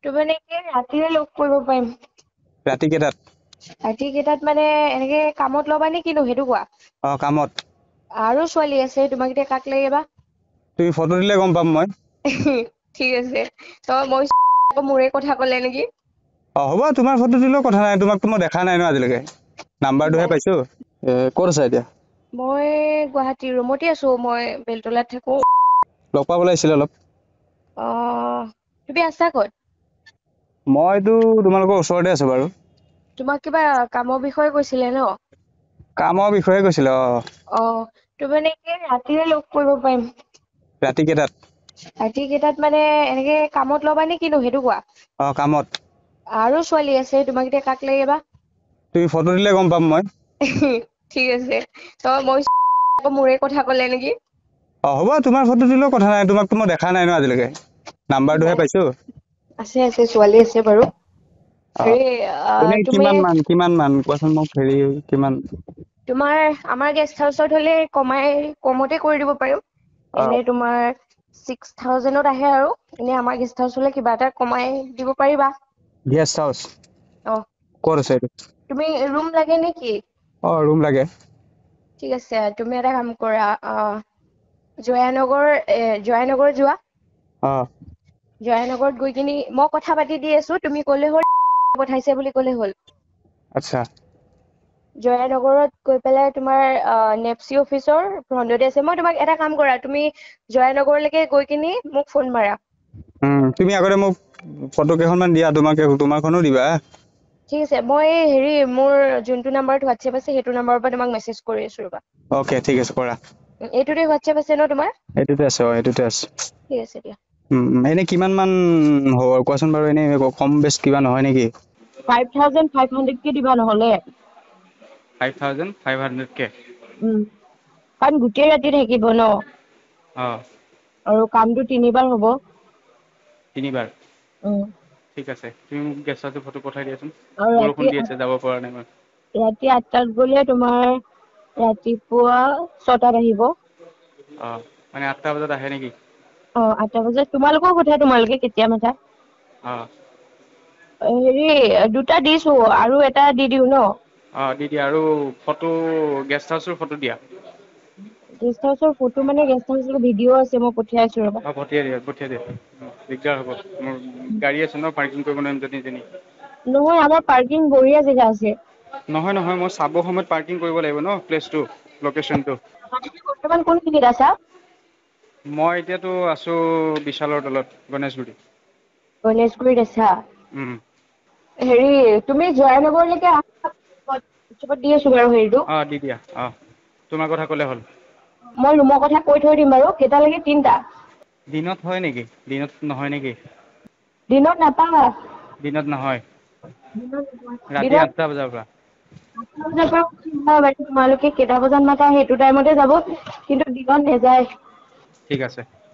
তুমি মানে কি ৰাতিৰে লগ কৰিব পাৰিম? ৰাতি কেইটাত? ৰাতি কেইটাত মানে এনেকে কামত ল'বা নে কিনো সেইটো কোৱা? কামত। আৰু ছোৱালী আছে, তোমাক এতিয়া কাক লাগে বা? তুমি ফটো দিলে গম পাম মই। ঠিক আছে। মই আকৌ মোৰে কথা ক'লে নেকি? হ'ব, তোমাৰ ফটো দিলেও কথা নাই, তোমাকতো মই দেখা নাই ন আজিলৈকে, নাম্বাৰটোহে পাইছো। ক'ত আছা এতিয়া? মই গুৱাহাটী ৰুমতে আছো, মই বেলতলাত থাকো। লগ পাব লাগিছিলে অলপ। তুমি আছা ক'ত? মইতো তোমালোকৰ ওচৰতে আছো বাৰু। তোমাক কিবা কামৰ বিষয়ে কৈছিলে ন? কামৰ বিষয়ে কৈছিলে তুমি মানে কি ৰাতিৰে লগ কৰিব পাৰিম? ৰাতি কেইটাত? ৰাতি কেইটাত মানে এনেকে কামত ল'বা নে কিনো সেইটো কোৱা? কামত। আৰু ছোৱালী আছে, তোমাক এতিয়া কাক লাগে বা? তুমি ফটো দিলে গম পাম মই। ঠিক আছে। মই আকৌ মোৰে কথা ক'লে নেকি? হ'ব, তোমাৰ ফটো দিলেও কথা নাই, তোমাকতো মই দেখা নাই ন আজিলৈকে, নাম্বাৰটোহে পাইছো। আছে ছোৱালী আছে বাৰু। এনে তুমি কিমান মান কোৱাচোন মোক, কিমান? আমাৰ গেষ্ট হাউচত হ'লে কমতে কৰি দিব পাৰিম। এনে তোমাৰ 6,000ত আহে আৰু এনে আমাৰ গেষ্ট হাউচ হ'লে কিবা এটা কমাই দিব পাৰিবা। গেষ্ট হাউচ অ', ক'ত আছে এইটো? তুমি ৰুম লাগে নেকি? ৰুম লাগে। ঠিক আছে, তুমি এটা কাম কৰা, জয়ানগৰ যোৱা। জয়ানগৰত গৈ কিনি মই কথা পাতি দি আছো, তুমি ক'লে হ'ল পঠাইছে বুলি ক'লে হ'ল। আচ্ছা। জয়ানগৰত গৈ পেলাই তোমাৰ নেপচি অফিচৰ ফ্ৰণ্টতে আছে। মই তোমাক এটা কাম কৰা, তুমি জয়ানগৰলৈকে গৈ কিনি মোক ফোন মাৰা। তুমি আগতে মোক ফটো কেইখনমান দিয়া, তোমাৰখনো দিবা। ঠিক আছে, মই মোৰ যোনটো নাম্বাৰত হোৱাটছএপ আছে সেইটো নাম্বাৰৰ পৰা তোমাক মেছেজ কৰি আছো ৰবা। অ'কে, ঠিক আছে কৰা। এইটোতে হোৱাটছএপ আছে ন তোমাৰ? এইটোতে আছে, এইটোতে আছে। ঠিক আছে দিয়া। এনে কিমান মান হ'ব কোৱাচোন বাৰু, এনে কম বেছ কিবা নহয় নেকি? 5,500কে দিবা নহ'লে। 5,500কে? কাৰণ গোটেই ৰাতি থাকিব ন। আৰু কামটো 3বাৰ হ'ব। 3বাৰ? উম। ঠিক আছে, তুমি মোক গেষ্ট হাউচৰ ফটো পঠাই দিয়াচোন, আৰু বৰষুণ দি আছে যাব পৰা নাই মই। ৰাতি 8টাত গ'লে তোমাৰ ৰাতিপুৱা 6টাত আহিব। মানে 8টা বজাত আহে নেকি? 8টা বজাত, তোমালোকৰ কথা, তোমালোকে কেতিয়া মাতা। দুটা দিছো আৰু এটা দি দিওঁ ন? দি দিয়া, আৰু গেষ্ট হাউচৰ ফটো দিয়া। গেষ্ট হাউচৰ ফটো মানে গেষ্ট হাউচৰ ভিডিঅ' আছে, মই পঠিয়াই আছো ৰবা। পঠিয়াই দিয়া, দিগদাৰ হ'ব, মোৰ গাড়ী আছে ন, পাৰ্কিং কৰিব নোৱাৰিম য'তে ত'তে। নহয়, আমাৰ পাৰ্কিং বঢ়িয়া জেগা আছে। নহয়, মই চাব সময়ত পাৰ্কিং কৰিব লাগিব ন, প্লেচটো, লোকেশ্যনটো। বৰ্তমান কোনখিনিত আছা? মই এতিয়াতো আছো বিশালৰ তলত, গণেশগুৰি। গণেশগুৰিত আছা? তুমি জয়ানগৰলৈকে আহা, হোৱাটছএপত দি আছো বাৰু হেৰিটো। দি দিয়া, তোমাৰ কথা ক'লে হ'ল। মই ৰুমৰ কথা কৈ থৈ দিম বাৰু, কেইটালৈকে? 3টা? দিনত হয় নেকি? দিনত নহয় নেকি? দিনত নাপাওঁ। দিনত নহয়, ৰাতি দিনত 8টা বজাৰ পৰা। 8টা বজাৰ পৰা তোমালোকে কেইটা বজাত মাতা সেইটো টাইমতে যাব, কিন্তু দিনত নেযায়। ঠিক আছে।